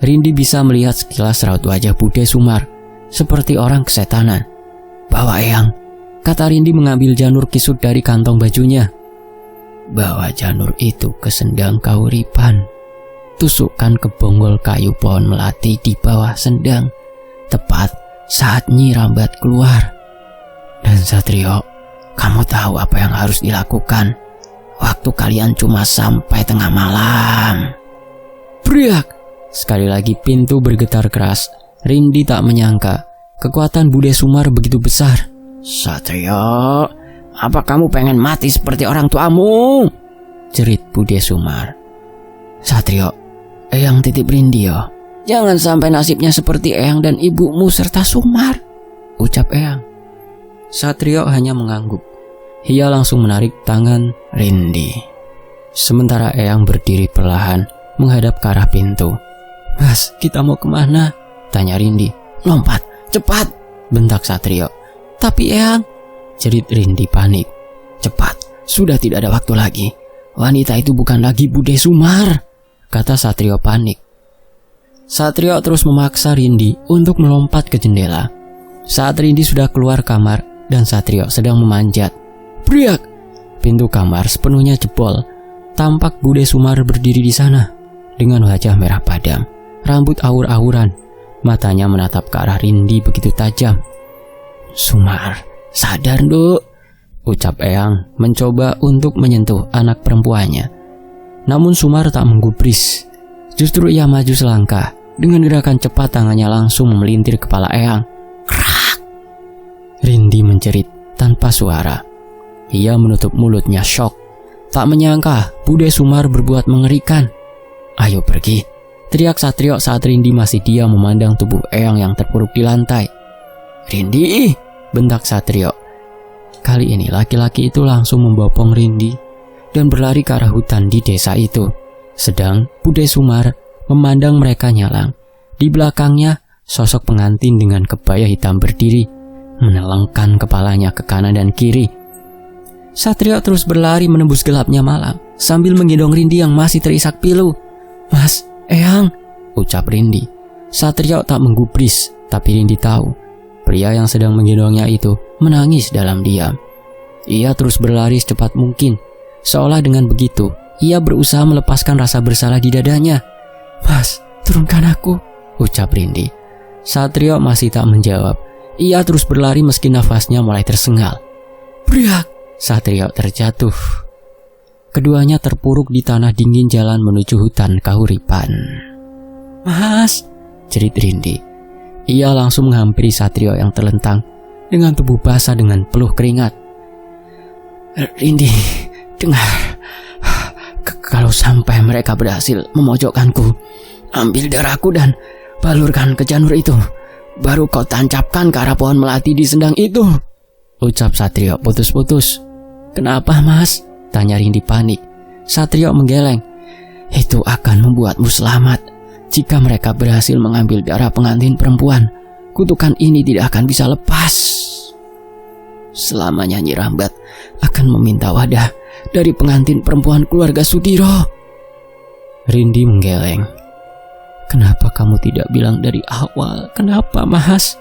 Speaker 1: Rindi bisa melihat sekilas raut wajah Bude Sumar seperti orang kesetanan. Bawa Eyang, kata Rindi mengambil janur kisut dari kantong bajunya. Bawa janur itu ke sendang kauripan. Tusukkan ke bonggol kayu pohon melati di bawah sendang, tepat saat Nyi Rambat keluar. Dan Satrio, kamu tahu apa yang harus dilakukan. Waktu kalian cuma sampai tengah malam. Briak! Sekali lagi pintu bergetar keras. Rindi tak menyangka kekuatan Bude Sumar begitu besar. Satrio, apa kamu pengen mati seperti orang tuamu? Jerit Bude Sumar. Satrio, Eyang titip Rindi yo. Jangan sampai nasibnya seperti Eyang dan ibumu serta Sumar, ucap Eyang. Satrio hanya mengangguk. Ia langsung menarik tangan Rindi. Sementara Eyang berdiri perlahan menghadap ke arah pintu. Mas, kita mau kemana? Tanya Rindi. Lompat, cepat, bentak Satrio. Tapi Eyang, jerit Rindi panik. Cepat, sudah tidak ada waktu lagi. Wanita itu bukan lagi Bude Sumar, kata Satrio panik. Satrio terus memaksa Rindi untuk melompat ke jendela. Saat Rindi sudah keluar kamar dan Satrio sedang memanjat, briak! Pintu kamar sepenuhnya jebol. Tampak Bude Sumar berdiri di sana dengan wajah merah padam, rambut aur-auran, matanya menatap ke arah Rindi begitu tajam. Sumar, sadar nduk, ucap Eyang mencoba untuk menyentuh anak perempuannya. Namun Sumar tak menggubris. Justru ia maju selangkah. Dengan gerakan cepat tangannya langsung memelintir kepala Eyang. Krak! Rindi menjerit tanpa suara. Ia menutup mulutnya syok. Tak menyangka Bude Sumar berbuat mengerikan. Ayo pergi, teriak Satrio saat Rindi masih diam memandang tubuh Eyang yang terpuruk di lantai. Rindi, bentak Satrio. Kali ini laki-laki itu langsung membopong Rindi dan berlari ke arah hutan di desa itu. Sedang Bude Sumar memandang mereka nyalang. Di belakangnya, sosok pengantin dengan kebaya hitam berdiri, menelengkan kepalanya ke kanan dan kiri. Satrio terus berlari menembus gelapnya malam, sambil menggendong Rindi yang masih terisak pilu. Mas, Eyang, ucap Rindi. Satrio tak menggubris, tapi Rindi tahu pria yang sedang menggendongnya itu menangis dalam diam. Ia terus berlari secepat mungkin, seolah dengan begitu ia berusaha melepaskan rasa bersalah di dadanya. Mas, turunkan aku, ucap Rindi. Satrio masih tak menjawab. Ia terus berlari meski nafasnya mulai tersengal. Briak! Satrio terjatuh. Keduanya terpuruk di tanah dingin jalan menuju hutan kauripan. Mas, jerit Rindi. Ia langsung menghampiri Satrio yang terlentang dengan tubuh basah dengan peluh keringat. Rindi, dengar. Kalau sampai mereka berhasil memojokkanku, ambil darahku dan balurkan ke janur itu. Baru kau tancapkan ke arah pohon melati di sendang itu, ucap Satrio putus-putus. Kenapa mas? Tanya Rindi panik. Satrio menggeleng. Itu akan membuatmu selamat. Jika mereka berhasil mengambil darah pengantin perempuan, kutukan ini tidak akan bisa lepas. selamanya Nyi Rambat akan meminta wadah dari pengantin perempuan keluarga Sudiro. Rindi menggeleng. Kenapa kamu tidak bilang dari awal? Kenapa, Mas?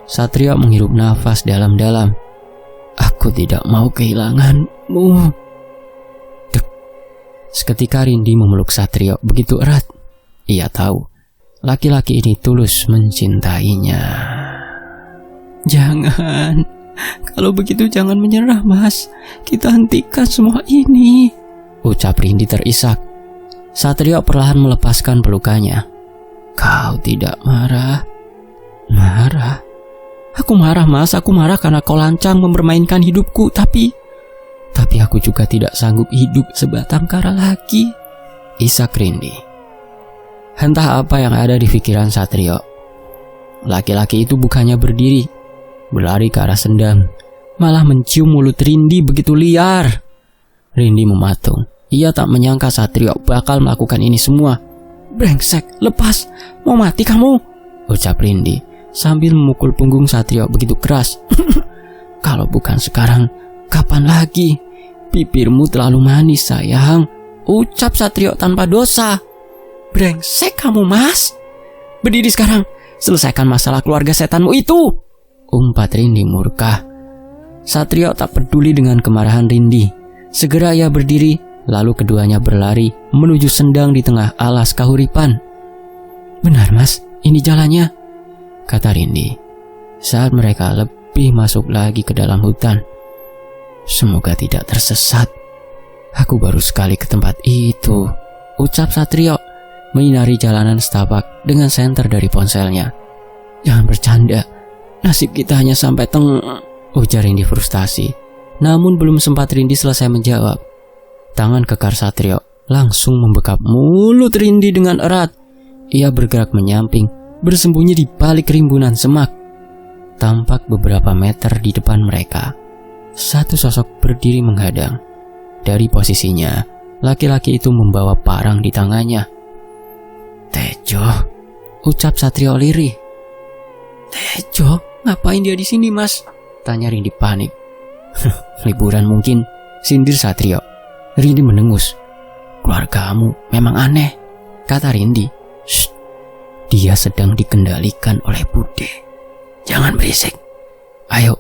Speaker 1: Satrio menghirup nafas dalam-dalam. Aku tidak mau kehilanganmu. Dek. Seketika Rindi memeluk Satrio begitu erat. Ia tahu laki-laki ini tulus mencintainya. Jangan. Kalau begitu jangan menyerah, Mas. Kita hentikan semua ini, ucap Rindi terisak. Satrio perlahan melepaskan pelukannya. Kau tidak marah? Marah? Aku marah, Mas. Aku marah karena kau lancang mempermainkan hidupku. Tapi aku juga tidak sanggup hidup sebatang kara lagi, isak Rindi. Entah apa yang ada di pikiran Satrio. Laki-laki itu bukannya berdiri, berlari ke arah sendang, malah mencium mulut Rindi begitu liar. Rindi mematung. Ia tak menyangka Satrio bakal melakukan ini semua. Brengsek, lepas, mau mati kamu, ucap Rindi sambil memukul punggung Satrio begitu keras. Kalau bukan sekarang, kapan lagi? Bibirmu terlalu manis, sayang, ucap Satrio tanpa dosa. Brengsek kamu, Mas. Berdiri sekarang, selesaikan masalah keluarga setanmu itu, umpat Rindi murka. Satrio tak peduli dengan kemarahan Rindi. Segera ia berdiri, lalu keduanya berlari menuju sendang di tengah alas kahuripan. Benar, Mas, ini jalannya, kata Rindi saat mereka lebih masuk lagi ke dalam hutan. Semoga tidak tersesat. Aku baru sekali ke tempat itu, ucap Satrio menyinari jalanan setapak dengan senter dari ponselnya. Jangan bercanda, nasib kita hanya sampai ujar Rindi frustasi. Namun belum sempat Rindi selesai menjawab, tangan kekar Satrio langsung membekap mulut Rindi dengan erat. Ia bergerak menyamping, bersembunyi di balik rimbunan semak. Tampak beberapa meter di depan mereka, satu sosok berdiri menghadang. Dari posisinya, laki-laki itu membawa parang di tangannya. Tejo, ucap Satrio lirih. Tejo, ngapain dia di sini, Mas? Tanya Rindi panik. Liburan mungkin, sindir Satrio. Rindi mendengus. Keluargamu memang aneh, kata Rindi. Shh, dia sedang dikendalikan oleh Bude. Jangan berisik. Ayo,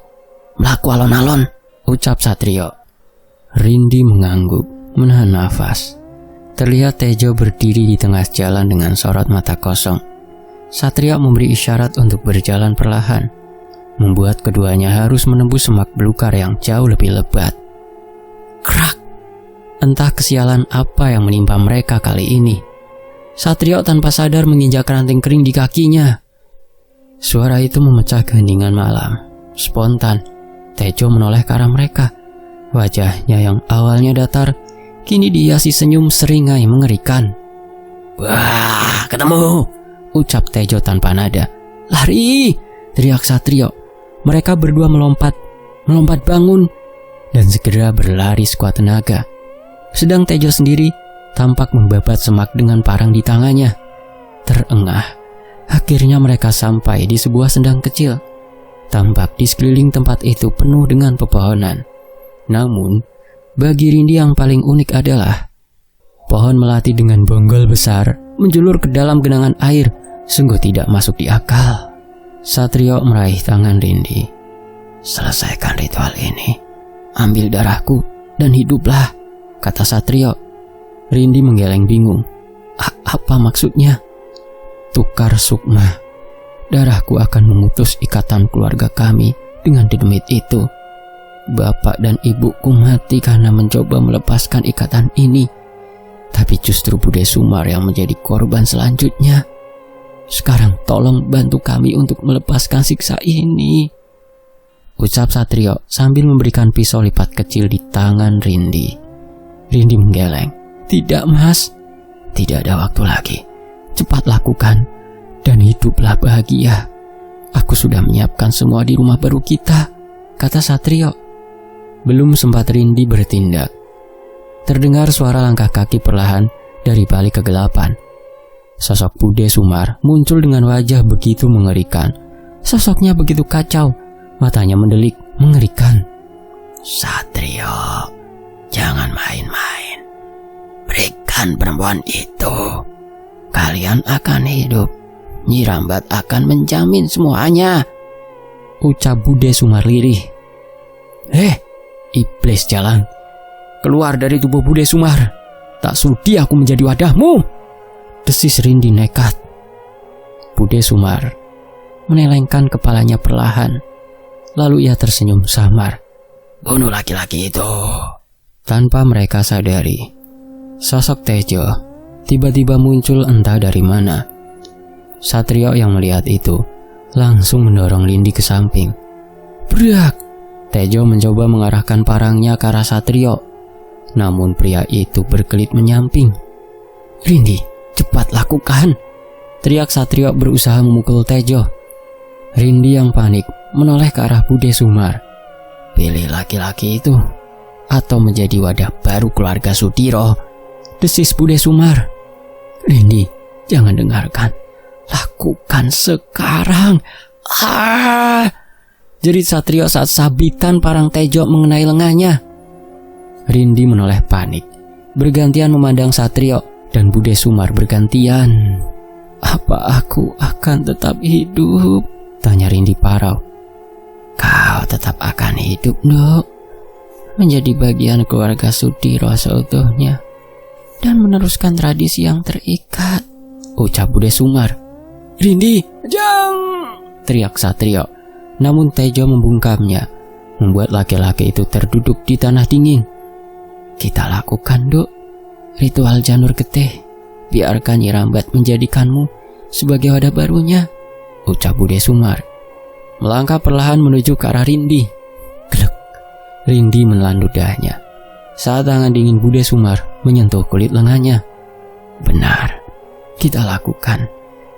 Speaker 1: melaku alon-alon, ucap Satrio. Rindi mengangguk, menahan nafas. Terlihat Tejo berdiri di tengah jalan dengan sorot mata kosong. Satrio memberi isyarat untuk berjalan perlahan, membuat keduanya harus menembus semak belukar yang jauh lebih lebat. Krak! Entah kesialan apa yang menimpa mereka kali ini. Satrio tanpa sadar menginjak ranting kering di kakinya. Suara itu memecah keheningan malam. Spontan, Tejo menoleh ke arah mereka. Wajahnya yang awalnya datar, kini dihiasi senyum seringai mengerikan. Wah, ketemu, ucap Tejo tanpa nada. Lari, teriak Satrio. Mereka berdua melompat bangun, dan segera berlari sekuat tenaga. Sedang Tejo sendiri tampak membabat semak dengan parang di tangannya. Terengah, akhirnya mereka sampai di sebuah sendang kecil. Tampak di sekeliling tempat itu penuh dengan pepohonan. Namun, bagi Rindi yang paling unik adalah pohon melati dengan bonggol besar menjulur ke dalam genangan air. Sungguh tidak masuk di akal. Satrio meraih tangan Rindi. Selesaikan ritual ini. Ambil darahku dan hiduplah, kata Satrio. Rindi menggeleng bingung. Apa maksudnya? Tukar sukma. Darahku akan memutus ikatan keluarga kami dengan demit itu. Bapak dan ibuku mati karena mencoba melepaskan ikatan ini. Tapi justru Bude Sumar yang menjadi korban selanjutnya. Sekarang tolong bantu kami untuk melepaskan siksa ini, ucap Satrio sambil memberikan pisau lipat kecil di tangan Rindi. Rindi menggeleng. Tidak, Mas. Tidak ada waktu lagi. Cepat lakukan dan hiduplah bahagia. Aku sudah menyiapkan semua di rumah baru kita, kata Satrio. Belum sempat Rindi bertindak, terdengar suara langkah kaki perlahan dari balik kegelapan. Sosok Bude Sumar muncul dengan wajah begitu mengerikan. Sosoknya begitu kacau, Matanya mendelik mengerikan. "Satrio, jangan main-main. Berikan perempuan itu. Kalian akan hidup. Nyi Rambat akan menjamin semuanya," ucap Bude Sumar lirih. Iblis jalan, keluar dari tubuh Bude Sumar. Tak sudi aku menjadi wadahmu," desis Rindi nekat. Bude Sumar menelengkan kepalanya perlahan. Lalu ia tersenyum samar. "Bunuh laki-laki itu." Tanpa mereka sadari, sosok Tejo tiba-tiba muncul entah dari mana. Satrio yang melihat itu langsung mendorong Rindi ke samping. "Brak!" Tejo mencoba mengarahkan parangnya ke arah Satrio. Namun pria itu berkelit menyamping. "Rindi, cepat lakukan!" teriak Satrio berusaha memukul Tejo. Rindi yang panik menoleh ke arah Bude Sumar. "Pilih laki-laki itu atau menjadi wadah baru keluarga Sudiro," desis Bude Sumar. "Rindi, jangan dengarkan. Lakukan sekarang." Jerit Satrio saat sabitan parang Tejo mengenai lengannya. Rindi menoleh panik, bergantian memandang Satrio dan Bude Sumar bergantian. "Apa aku akan tetap hidup?" tanya Rindi parau. "Kau tetap akan hidup, Nuk. Menjadi bagian keluarga Sudiro seutuhnya dan meneruskan tradisi yang terikat," ucap Bude Sumar. "Rindi, jangan!" teriak Satrio. Namun Tejo membungkamnya, membuat laki-laki itu terduduk di tanah dingin. "Kita lakukan, Duk, ritual janur getih. Biarkan Nyi Rambat menjadikanmu sebagai wadah barunya," ucap Bude Sumar. Melangkah perlahan menuju ke arah Rindi. Glek! Rindi menelan ludahnya saat tangan dingin Bude Sumar menyentuh kulit lengannya. "Benar, kita lakukan.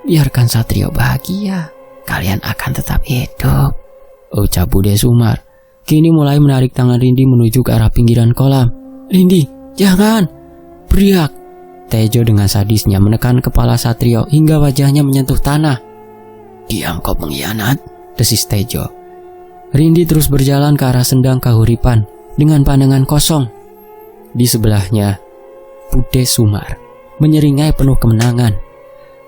Speaker 1: Biarkan Satrio bahagia. Kalian akan tetap hidup," ucap Bude Sumar. Kini mulai menarik tangan Rindi menuju ke arah pinggiran kolam. "Rindi, jangan!" beriak. Tejo dengan sadisnya menekan kepala Satrio hingga wajahnya menyentuh tanah. "Diam kau pengkhianat," desis Tejo. Rindi terus berjalan ke arah sendang kahuripan dengan pandangan kosong. Di sebelahnya, Bude Sumar menyeringai penuh kemenangan.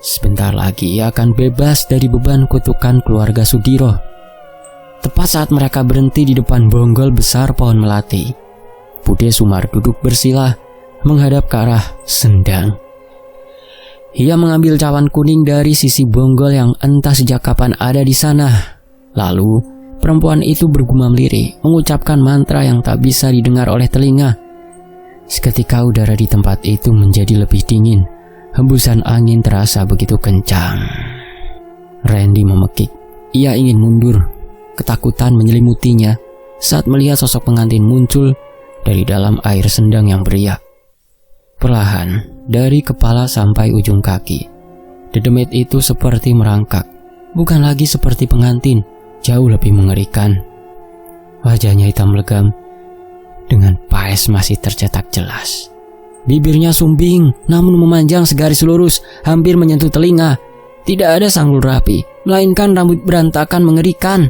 Speaker 1: Sebentar lagi ia akan bebas dari beban kutukan keluarga Sudiro. Tepat saat mereka berhenti di depan bonggol besar pohon melati, Bude Sumar duduk bersila menghadap ke arah sendang. Ia mengambil cawan kuning dari sisi bonggol yang entah sejak kapan ada di sana. Lalu perempuan itu bergumam lirih mengucapkan mantra yang tak bisa didengar oleh telinga. Seketika udara di tempat itu menjadi lebih dingin. Hembusan angin terasa begitu kencang. Randy memekik. Ia ingin mundur. Ketakutan menyelimutinya saat melihat sosok pengantin muncul dari dalam air sendang yang beriak. Perlahan, dari kepala sampai ujung kaki, dedemit itu seperti merangkak. Bukan lagi seperti pengantin, jauh lebih mengerikan. Wajahnya hitam legam, dengan paes masih tercetak jelas. Bibirnya sumbing, namun memanjang segaris lurus, hampir menyentuh telinga. Tidak ada sanggul rapi, melainkan rambut berantakan mengerikan.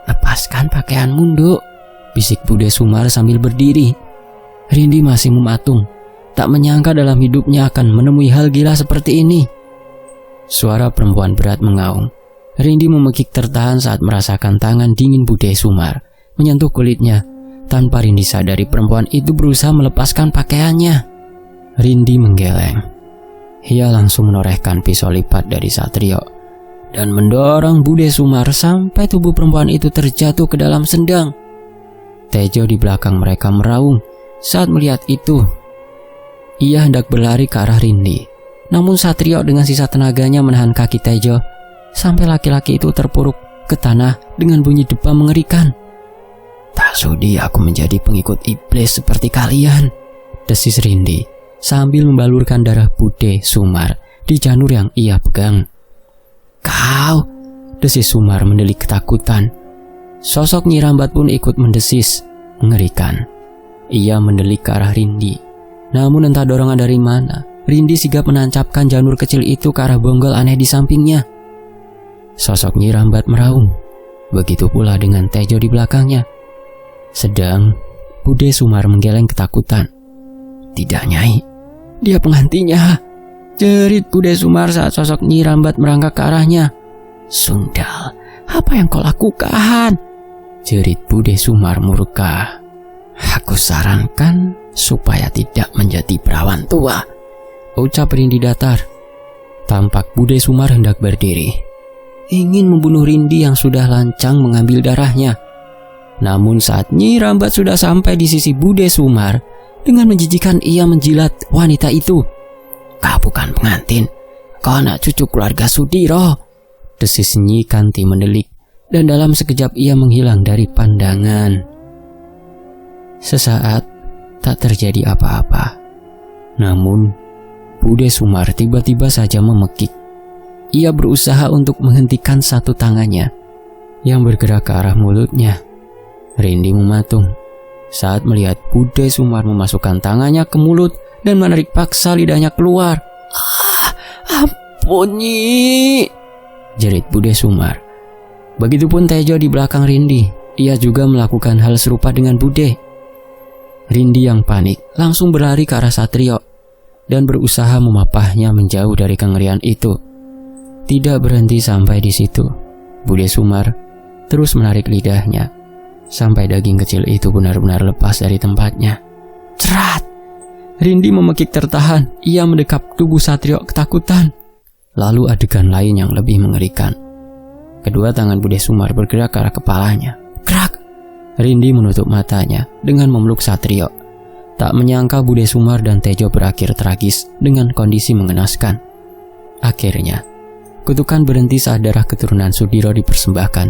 Speaker 1: "Lepaskan pakaianmu, Nduk," bisik Bude Sumar sambil berdiri. Rindi masih mematung, tak menyangka dalam hidupnya akan menemui hal gila seperti ini. Suara perempuan berat mengaung. Rindi memekik tertahan saat merasakan tangan dingin Bude Sumar menyentuh kulitnya. Tanpa Rindi sadari, perempuan itu berusaha melepaskan pakaiannya. Rindi menggeleng. Ia langsung menorehkan pisau lipat dari Satrio dan mendorong Bude Sumar sampai tubuh perempuan itu terjatuh ke dalam sendang. Tejo di belakang mereka meraung saat melihat itu. Ia hendak berlari ke arah Rindi, namun Satrio dengan sisa tenaganya menahan kaki Tejo sampai laki-laki itu terpuruk ke tanah dengan bunyi depa mengerikan. "Tak sudi aku menjadi pengikut iblis seperti kalian," desis Rindi sambil membalurkan darah Bude Sumar di janur yang ia pegang. "Kau!" desis Sumar mendelik ketakutan. Sosok Nyi Rambat pun ikut mendesis, mengerikan. Ia mendelik ke arah Rindi. Namun entah dorongan dari mana, Rindi sigap menancapkan janur kecil itu ke arah bonggol aneh di sampingnya. Sosok Nyi Rambat meraung. Begitu pula dengan Tejo di belakangnya. Sedang Bude Sumar menggeleng ketakutan. "Tidak, Nyai, dia penggantinya," jerit Bude Sumar saat sosok Nyi Rambat merangkak ke arahnya. "Sundal, apa yang kau lakukan?" jerit Bude Sumar murka. "Aku sarankan supaya tidak menjadi perawan tua," ucap Rindi datar. Tampak Bude Sumar hendak berdiri, ingin membunuh Rindi yang sudah lancang mengambil darahnya. Namun saat Nyi Rambat sudah sampai di sisi Bude Sumar, dengan menjijikan ia menjilat wanita itu. "Kau bukan pengantin, kau anak cucu keluarga Sudiro," desis Nyi Kanti mendelik, dan dalam sekejap ia menghilang dari pandangan. Sesaat tak terjadi apa-apa. Namun Bude Sumar tiba-tiba saja memekik. Ia berusaha untuk menghentikan satu tangannya yang bergerak ke arah mulutnya. Rindi mematung saat melihat Bude Sumar memasukkan tangannya ke mulut dan menarik paksa lidahnya keluar. "Ampun, Nyi," jerit Bude Sumar. Begitupun Tejo di belakang Rindi. Ia juga melakukan hal serupa dengan Bude. Rindi yang panik langsung berlari ke arah Satrio dan berusaha memapahnya menjauh dari kengerian itu. Tidak berhenti sampai di situ. Bude Sumar terus menarik lidahnya sampai daging kecil itu benar-benar lepas dari tempatnya. Cerat! Rindi memekik tertahan. Ia mendekap tubuh Satrio ketakutan. Lalu adegan lain yang lebih mengerikan. Kedua tangan Bude Sumar bergerak ke arah kepalanya. Krak! Rindi menutup matanya dengan memeluk Satrio. Tak menyangka Bude Sumar dan Tejo berakhir tragis dengan kondisi mengenaskan. Akhirnya, kutukan berhenti saat darah keturunan Sudiro dipersembahkan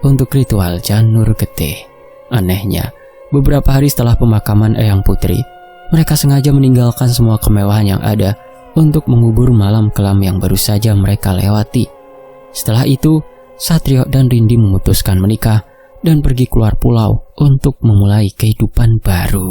Speaker 1: untuk ritual Janur Getih. Anehnya, beberapa hari setelah pemakaman Eyang Putri, mereka sengaja meninggalkan semua kemewahan yang ada untuk mengubur malam kelam yang baru saja mereka lewati. Setelah itu, Satrio dan Rindi memutuskan menikah dan pergi keluar pulau untuk memulai kehidupan baru.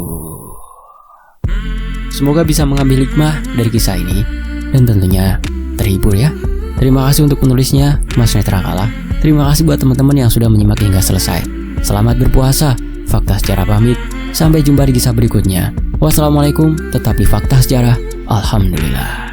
Speaker 1: Semoga bisa mengambil hikmah dari kisah ini dan tentunya terhibur ya. Terima kasih untuk penulisnya, Mas Netra Kala. Terima kasih buat teman-teman yang sudah menyimak hingga selesai. Selamat berpuasa. Fakta Sejarah pamit. Sampai jumpa di kisah berikutnya. Wassalamualaikum. Tetap di Fakta Sejarah. Alhamdulillah.